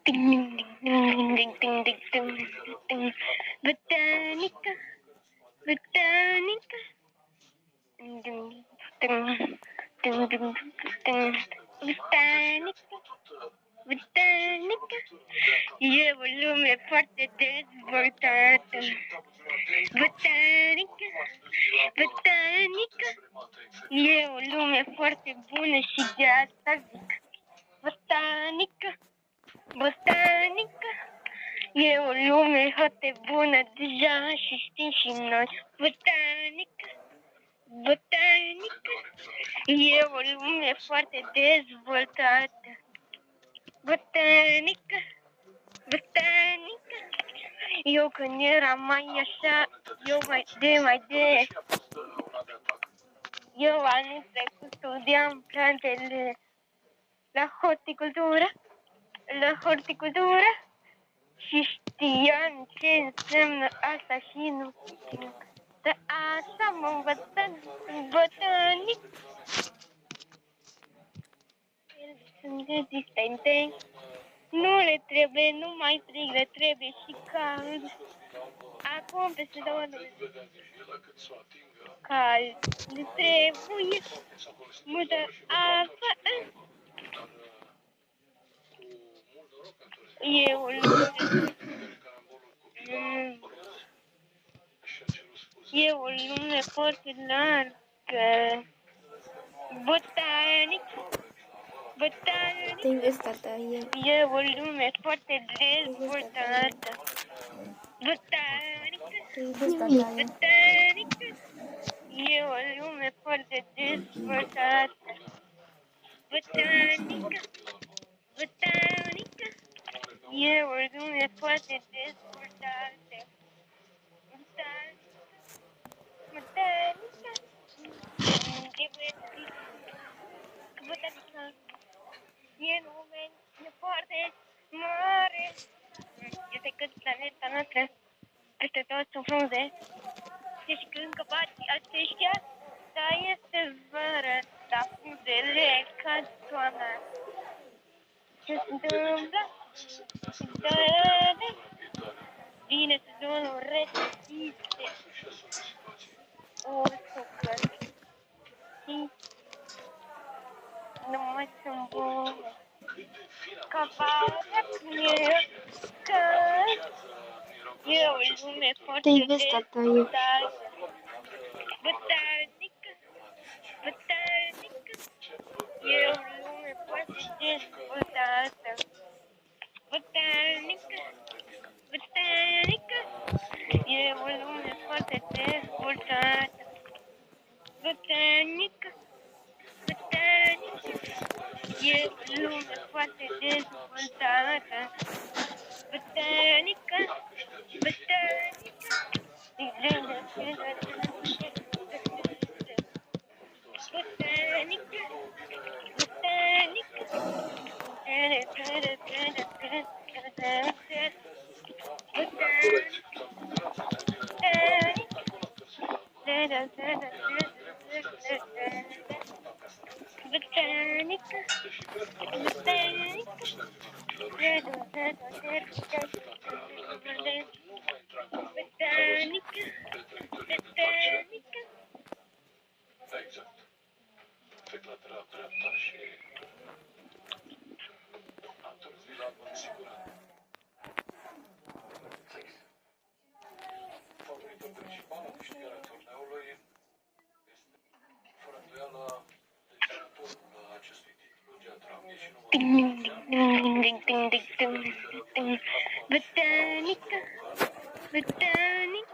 Ding ding ding ding ding ding ding ding. Botanica, botanica. Ding ding ding ding ding ding. Botanica, botanica. E o lume foarte dezvoltat. Botanica, botanica. E o lume foarte bună și de asta zic. Botanică, botanică, e o lume foarte bună deja și știm și noi. Botanică, botanică, e o lume foarte dezvoltată. Botanică, botanică, eu când eram mai așa, eu anul trecut studiam plantele la horticultură și știam ce înseamnă asta și nu știu. Dar așa m-am învățat în botanic. Ele sunt rezistente, nu le trebuie numai frig, le trebuie și cald. Acum peste 2 luni cald, le trebuie multă apă. E o lume foarte largă. Botanic, botanic. Tem esta E o lume foarte dezvoltată. Botanic, botanic. E o lume foarte dezvoltată. Botanic, botanic. E o lume foarte dezvoltată. Botanică, botanică. E lume foarte mare. Este cât planeta noastră. Peste tot sunt frunze. Și când căpați aceștia, dar este vară, dar frunzele cad toamna. Ce se întâmplă? Vine sezonul răsăcite. Ursucă. Și nu mai sunt bune. Capaca mea, că e o lume foarte dezvoltată. Botanică, botanică, e o lume foarte dezvoltată. Botanică, botanică, e o lume foarte dezvoltată. Botanică, botanică, e o lume foarte dezvoltată. Botanică, botanică, botanică, Trec la dreapta și a târzi la în siguranță. Favoritul principal în câștigarea turneului este, fără îndoială, deținătorul acestui titlu, Geatravie și Botanica, botanica.